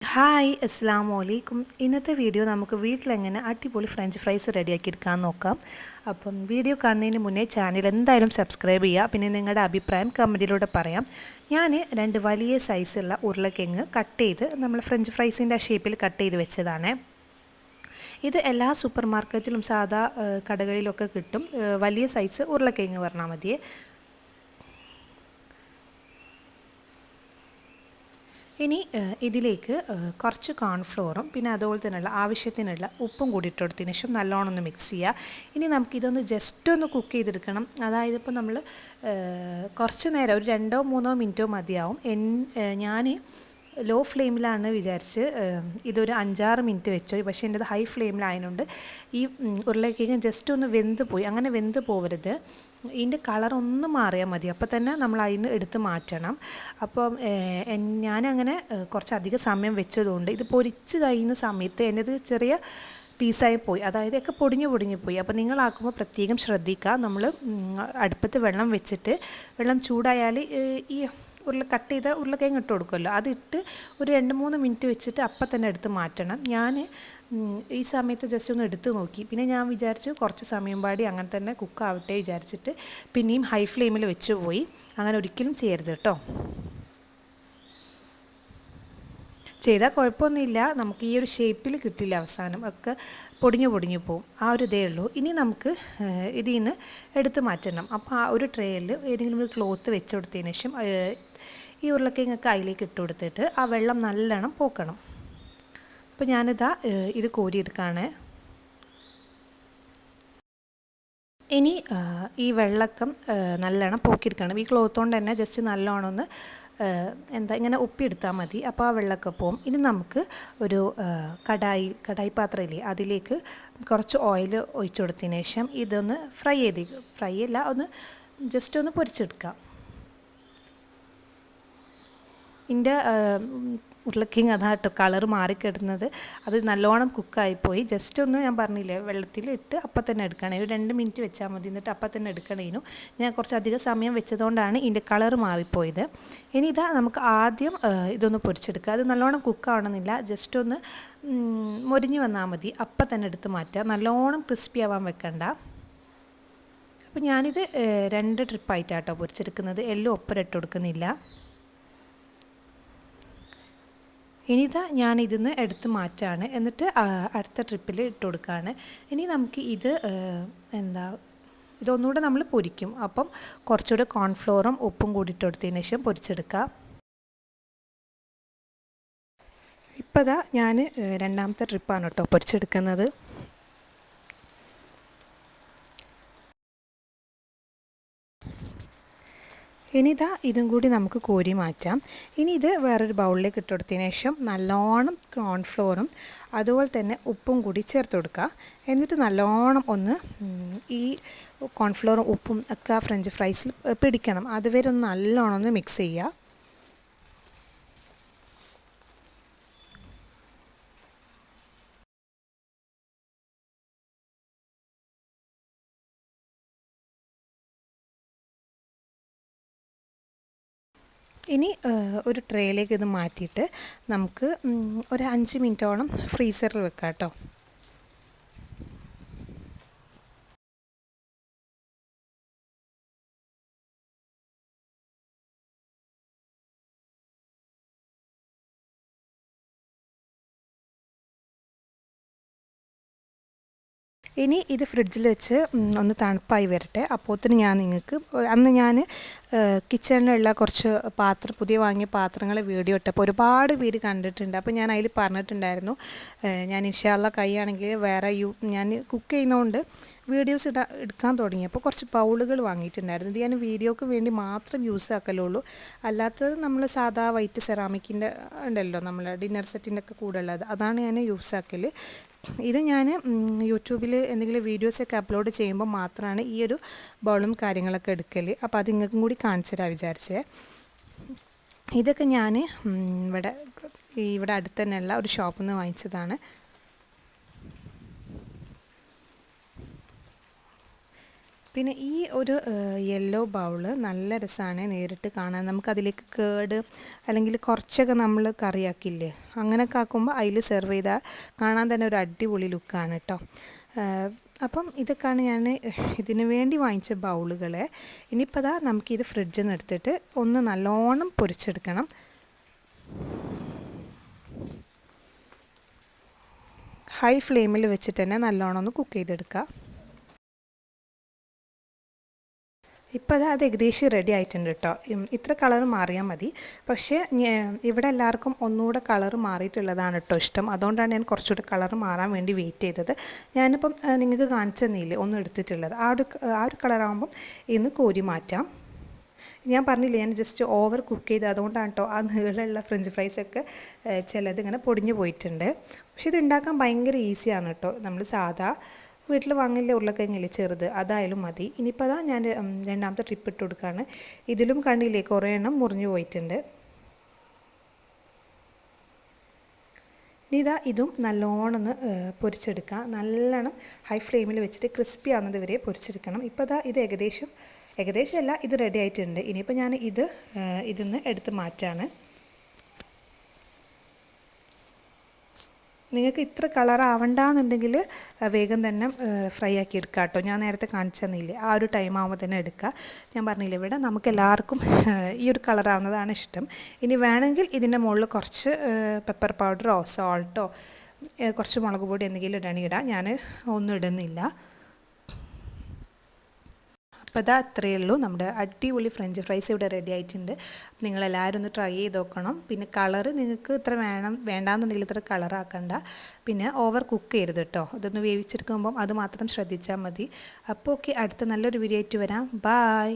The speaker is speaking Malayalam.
ഹായ് അസ്സാമു അലൈക്കും. ഇന്നത്തെ വീഡിയോ നമുക്ക് വീട്ടിലെങ്ങനെ അടിപൊളി ഫ്രഞ്ച് ഫ്രൈസ് റെഡിയാക്കി എടുക്കാൻ നോക്കാം. അപ്പം വീഡിയോ കാണുന്നതിന് മുന്നേ ചാനൽ എന്തായാലും സബ്സ്ക്രൈബ് ചെയ്യുക. പിന്നെ നിങ്ങളുടെ അഭിപ്രായം കമൻറ്റിലൂടെ പറയാം. ഞാൻ രണ്ട് വലിയ സൈസുള്ള ഉരുളക്കിഴങ്ങ് കട്ട് ചെയ്ത് നമ്മൾ ഫ്രഞ്ച് ഫ്രൈസിൻ്റെ ഷേപ്പിൽ കട്ട് ചെയ്ത് വെച്ചതാണ്. ഇത് എല്ലാ സൂപ്പർ മാർക്കറ്റിലും സാധാ കടകളിലൊക്കെ കിട്ടും. വലിയ സൈസ് ഉരുളക്കിഴങ്ങ് പറഞ്ഞാൽ മതിയേ. ഇനി ഇതിലേക്ക് കുറച്ച് കോൺഫ്ലോറും പിന്നെ അതുപോലെ തന്നെയുള്ള ആവശ്യത്തിനുള്ള ഉപ്പും കൂടി ഇട്ടെടുത്തതിന് ശേഷം നല്ലോണം ഒന്ന് മിക്സ് ചെയ്യുക. ഇനി നമുക്കിതൊന്ന് ജസ്റ്റ് ഒന്ന് കുക്ക് ചെയ്തെടുക്കണം. അതായത് ഇപ്പോൾ നമ്മൾ കുറച്ച് നേരം ഒരു 2-3 മിനിറ്റോ മതിയാവും. ഞാൻ ലോ ഫ്ലെയിമിലാണ് വിചാരിച്ച് ഇതൊരു 5-6 മിനിറ്റ് വെച്ചോ. പക്ഷേ എൻ്റെത് ഹൈ ഫ്ലെയിമിലായതുകൊണ്ട് ഈ ഉരുളക്കിഴങ്ങ് ജസ്റ്റ് ഒന്ന് വെന്ത് പോയി. അങ്ങനെ വെന്ത് പോകരുത്, ഇതിൻ്റെ കളറൊന്ന് മാറിയാൽ മതി. അപ്പോൾ തന്നെ നമ്മൾ അതിൽ നിന്ന് എടുത്ത് മാറ്റണം. അപ്പം ഞാനങ്ങനെ കുറച്ചധികം സമയം വെച്ചതുകൊണ്ട് ഇത് പൊരിച്ച് കഴിയുന്ന സമയത്ത് എൻ്റെത് ചെറിയ പീസായി പോയി, അതായത് ഒക്കെ പൊടിഞ്ഞു പോയി. അപ്പോൾ നിങ്ങളാക്കുമ്പോൾ പ്രത്യേകം ശ്രദ്ധിക്കുക. നമ്മൾ അടുപ്പത്ത് വെള്ളം വെച്ചിട്ട് വെള്ളം ചൂടായാൽ ഈ കട്ട് ചെയ്ത ഉരുളക്കിഴങ്ങ് ഇട്ട് കൊടുക്കുമല്ലോ, അതിട്ട് ഒരു 2-3 മിനിറ്റ് വെച്ചിട്ട് അപ്പം തന്നെ എടുത്ത് മാറ്റണം. ഞാൻ ഈ സമയത്ത് ജസ്റ്റ് ഒന്ന് എടുത്ത് നോക്കി. പിന്നെ ഞാൻ വിചാരിച്ചു കുറച്ച് സമയം പാടി അങ്ങനെ തന്നെ കുക്കാവട്ടെ വിചാരിച്ചിട്ട് പിന്നെയും ഹൈ ഫ്ലെയിമിൽ വെച്ച് പോയി. അങ്ങനെ ഒരിക്കലും ചെയ്യരുത് കേട്ടോ. ചെയ്താൽ കുഴപ്പമൊന്നുമില്ല, നമുക്ക് ഈ ഒരു ഷേപ്പിൽ കിട്ടില്ല, അവസാനം ഒക്കെ പൊടിഞ്ഞു പോകും. ആ ഒരു ഇതേ ഉള്ളൂ. ഇനി നമുക്ക് ഇതിൽ നിന്ന് എടുത്ത് മാറ്റണം. അപ്പോൾ ആ ഒരു ട്രേയിൽ ഏതെങ്കിലും ഒരു ക്ലോത്ത് വെച്ച് കൊടുത്തതിന് ശേഷം ഈ ഉരുളക്കിഴങ്ങൊക്കെ അതിലേക്ക് ഇട്ട് കൊടുത്തിട്ട് ആ വെള്ളം നല്ലോണം പോക്കണം. അപ്പോൾ ഞാനിതാ ഇത് കോരിയെടുക്കുകയാണ്. ഇനി ഈ വെള്ളക്കം നല്ലോണം പോക്കിയെടുക്കണം. ഈ ക്ലോത്ത് കൊണ്ട് തന്നെ ജസ്റ്റ് നല്ലോണം ഒന്ന് ഇങ്ങനെ ഉപ്പിയെടുത്താൽ മതി. അപ്പോൾ ആ വെള്ളമൊക്കെ പോവും. ഇനി നമുക്ക് ഒരു കടായി പാത്രമില്ലേ, അതിലേക്ക് കുറച്ച് ഓയിൽ ഒഴിച്ചു കൊടുത്തതിന് ശേഷം ഇതൊന്ന് ഫ്രൈ അല്ല, ഒന്ന് ജസ്റ്റ് ഒന്ന് പൊരിച്ചെടുക്കാം. ഇതിൻ്റെ ഉരുളക്കിഴങ്ങ് അതാ കേട്ടോ കളർ മാറിക്കിടുന്നത്. അത് നല്ലോണം കുക്കായിപ്പോയി. ജസ്റ്റ് ഒന്ന് ഞാൻ പറഞ്ഞില്ലേ വെള്ളത്തിലിട്ട് അപ്പം തന്നെ എടുക്കണം. ഒരു 2 മിനിറ്റ് വെച്ചാൽ മതി, എന്നിട്ട് അപ്പം തന്നെ എടുക്കണേനു. ഞാൻ കുറച്ചധികം സമയം വെച്ചതുകൊണ്ടാണ് ഇതിൻ്റെ കളർ മാറിപ്പോയത്. ഇനി ഇതാ നമുക്ക് ആദ്യം ഇതൊന്ന് പൊരിച്ചെടുക്കുക. അത് നല്ലോണം കുക്കാവണമെന്നില്ല, ജസ്റ്റ് ഒന്ന് മൊരിഞ്ഞ് വന്നാൽ മതി. അപ്പം തന്നെ എടുത്ത് മാറ്റുക, നല്ലോണം ക്രിസ്പി ആവാൻ വെക്കണ്ട. അപ്പോൾ ഞാനിത് 2 ട്രിപ്പായിട്ടാട്ടോ പൊരിച്ചെടുക്കുന്നത്, എല്ലാം ഒപ്പം ഇട്ട് കൊടുക്കുന്നില്ല. ഇനിതാ ഞാൻ ഇതിന്ന് എടുത്ത് മാറ്റാണ്, എന്നിട്ട് അടുത്ത ട്രിപ്പിൽ ഇട്ട് കൊടുക്കുകയാണ്. ഇനി നമുക്ക് ഇത് ഇതൊന്നുകൂടെ നമ്മൾ പൊരിക്കും. അപ്പം കുറച്ചുകൂടെ കോൺഫ്ലോറും ഉപ്പും കൂടി ഇട്ട് കൊടുത്തതിന് ശേഷം പൊരിച്ചെടുക്കുക. ഇപ്പോൾ ഇതാ ഞാൻ രണ്ടാമത്തെ ട്രിപ്പാണ് കേട്ടോ പൊരിച്ചെടുക്കുന്നത്. ഇനി ഇതാ ഇതും കൂടി നമുക്ക് കോരി മാറ്റാം. ഇനി ഇത് വേറൊരു ബൗളിലേക്ക് ഇട്ട് കൊടുത്തതിന് ശേഷം നല്ലോണം കോൺഫ്ലോറും അതുപോലെ തന്നെ ഉപ്പും കൂടി ചേർത്ത് കൊടുക്കുക. എന്നിട്ട് നല്ലോണം ഒന്ന് ഈ കോൺഫ്ലോറും ഉപ്പും ഒക്കെ ഫ്രഞ്ച് ഫ്രൈസിൽ പിടിക്കണം. അതുവരെ ഒന്ന് നല്ലോണം ഒന്ന് മിക്സ് ചെയ്യുക. ഇനി ഒരു ട്രേയിലേക്ക് ഇത് മാറ്റിയിട്ട് നമുക്ക് ഒരു 5 മിനിറ്റോളം ഫ്രീസറിൽ വെക്കാം കേട്ടോ. ഇനി ഇത് ഫ്രിഡ്ജിൽ വെച്ച് ഒന്ന് തണുപ്പായി വരട്ടെ. അപ്പോഴത്തേന് ഞാൻ നിങ്ങൾക്ക് അന്ന് ഞാൻ കിച്ചണിലുള്ള കുറച്ച് പുതിയ വാങ്ങിയ പാത്രങ്ങളെ വീഡിയോ ഇട്ടപ്പോൾ ഒരുപാട് പേര് കണ്ടിട്ടുണ്ട്. അപ്പോൾ ഞാൻ അതിൽ പറഞ്ഞിട്ടുണ്ടായിരുന്നു ഞാൻ ഇൻഷാ അല്ലാഹ് കഴിയുകയാണെങ്കിൽ വേറെ ഞാൻ കുക്ക് ചെയ്യുന്നതുകൊണ്ട് വീഡിയോസ് എടുക്കാൻ തുടങ്ങിയപ്പോൾ കുറച്ച് ബൗളുകൾ വാങ്ങിയിട്ടുണ്ടായിരുന്നു. ഇത് ഞാൻ വീഡിയോക്ക് വേണ്ടി മാത്രം യൂസ് ആക്കലുള്ളൂ. അല്ലാത്തത് നമ്മൾ സാധാ വൈറ്റ് സെറാമിക്കിൻ്റെ ഉണ്ടല്ലോ, നമ്മൾ ഡിന്നർ സെറ്റിൻ്റെ ഒക്കെ കൂടെ ഉള്ളത്, അതാണ് ഞാൻ യൂസ് ആക്കൽ. ഇത് ഞാൻ യൂട്യൂബിൽ എന്തെങ്കിലും വീഡിയോസൊക്കെ അപ്ലോഡ് ചെയ്യുമ്പോൾ മാത്രമാണ് ഈ ഒരു ബൗളും കാര്യങ്ങളൊക്കെ എടുക്കൽ. അപ്പോൾ അത് നിങ്ങൾക്കും കൂടി കാണിച്ചു തരാൻ വിചാരിച്ചേ. ഇതൊക്കെ ഞാൻ ഇവിടെ അടുത്ത് തന്നെയുള്ള ഒരു ഷോപ്പിൽ നിന്ന് വാങ്ങിച്ചതാണ്. പിന്നെ ഈ ഒരു യെല്ലോ ബൗള് നല്ല രസമാണ് നേരിട്ട് കാണാൻ. നമുക്കതിലേക്ക് കേട് അല്ലെങ്കിൽ കുറച്ചൊക്കെ നമ്മൾ കറിയാക്കില്ലേ, അങ്ങനെയൊക്കെ ആക്കുമ്പോൾ അതിൽ സെർവ് ചെയ്താൽ കാണാൻ തന്നെ ഒരു അടിപൊളി ലുക്കാണ് കേട്ടോ. അപ്പം ഇതൊക്കെയാണ് ഞാൻ ഇതിനു വേണ്ടി വാങ്ങിച്ച ബൗളുകൾ. ഇനിയിപ്പോൾ അതാ നമുക്കിത് ഫ്രിഡ്ജിൽ നിന്ന് എടുത്തിട്ട് ഒന്ന് നല്ലോണം പൊരിച്ചെടുക്കണം. ഹൈ ഫ്ലെയിമിൽ വെച്ചിട്ട് തന്നെ നല്ലോണം ഒന്ന് കുക്ക് ചെയ്തെടുക്കുക. ഇപ്പോൾ അത് ഏകദേശം റെഡി ആയിട്ടുണ്ട് കേട്ടോ. ഇത്ര കളർ മാറിയാൽ മതി. പക്ഷേ ഇവിടെ എല്ലാവർക്കും ഒന്നുകൂടെ കളർ മാറിയിട്ടുള്ളതാണ് കേട്ടോ ഇഷ്ടം. അതുകൊണ്ടാണ് ഞാൻ കുറച്ചുകൂടെ കളർ മാറാൻ വേണ്ടി വെയിറ്റ് ചെയ്തത്. ഞാനിപ്പം നിങ്ങൾക്ക് കാണിച്ചു തന്നില്ലേ ഒന്നും എടുത്തിട്ടുള്ളത്, ആ ഒരു കളറാകുമ്പം ഇന്ന് കോരി മാറ്റാം. ഞാൻ പറഞ്ഞില്ലേ, ഞാൻ ജസ്റ്റ് ഓവർ കുക്ക് ചെയ്ത്, അതുകൊണ്ടാണ് കേട്ടോ ആ നീളമുള്ള ഫ്രഞ്ച് ഫ്രൈസൊക്കെ ചിലത് ഇങ്ങനെ പൊടിഞ്ഞു പോയിട്ടുണ്ട്. പക്ഷെ ഇത് ഉണ്ടാക്കാൻ ഭയങ്കര ഈസിയാണ് കേട്ടോ. നമ്മൾ സാധാ വീട്ടിൽ വാങ്ങില്ല ഉരുളക്കിഴങ്ങില്ലേ ചെറുത്, അതായാലും മതി. ഇനിയിപ്പോൾ അതാ ഞാൻ രണ്ടാമത്തെ ട്രിപ്പ് ഇട്ട് കൊടുക്കുകയാണ്. ഇതിലും കണ്ടില്ലേ കുറേ എണ്ണം മുറിഞ്ഞു പോയിട്ടുണ്ട്. ഇനി ഇതാ ഇതും നല്ലോണം ഒന്ന് പൊരിച്ചെടുക്കുക. നല്ലോണം ഹൈ ഫ്ലെയിമിൽ വെച്ചിട്ട് ക്രിസ്പി ആവുന്നത് വരെ പൊരിച്ചെടുക്കണം. ഇപ്പോൾ അതാ ഇത് ഏകദേശമല്ല, ഇത് റെഡി ആയിട്ടുണ്ട്. ഇനിയിപ്പോൾ ഞാൻ ഇതിൽ നിന്ന് എടുത്ത് മാറ്റാണ്. നിങ്ങൾക്ക് ഇത്ര കളർ ആവണ്ടെന്നുണ്ടെങ്കിൽ വേഗം തന്നെ ഫ്രൈ ആക്കി എടുക്കുക കേട്ടോ. ഞാൻ നേരത്തെ കാണിച്ചു തന്നില്ലേ, ആ ഒരു ടൈം ആകുമ്പോൾ തന്നെ എടുക്കുക. ഞാൻ പറഞ്ഞില്ലേ, ഇവിടെ നമുക്ക് എല്ലാവർക്കും ഈ ഒരു കളർ ആവുന്നതാണ് ഇഷ്ടം. ഇനി വേണമെങ്കിൽ ഇതിൻ്റെ മുകളിൽ കുറച്ച് പെപ്പർ പൗഡറോ സോൾട്ടോ കുറച്ച് മുളക് പൊടി എന്തെങ്കിലും ഇടാം. ഞാൻ ഒന്നും ഇടുന്നില്ല. അപ്പോൾ അതാ അത്രയേ ഉള്ളൂ, നമ്മുടെ അടിപൊളി ഫ്രഞ്ച് ഫ്രൈസ് ഇവിടെ റെഡി ആയിട്ടുണ്ട്. നിങ്ങളെല്ലാവരും ഒന്ന് ട്രൈ ചെയ്ത് നോക്കണം. പിന്നെ കളറ് നിങ്ങൾക്ക് ഇത്ര വേണ്ടാന്നുണ്ടെങ്കിൽ ഇത്ര കളറാക്കണ്ട. പിന്നെ ഓവർ കുക്ക് ചെയ്യരുത് കേട്ടോ. ഇതൊന്ന് വേവിച്ചെടുക്കുമ്പം അത് മാത്രം ശ്രദ്ധിച്ചാൽ മതി. അപ്പോൾ ഓക്കെ, അടുത്ത നല്ലൊരു വീഡിയോ ആയിട്ട് വരാം. ബായ്.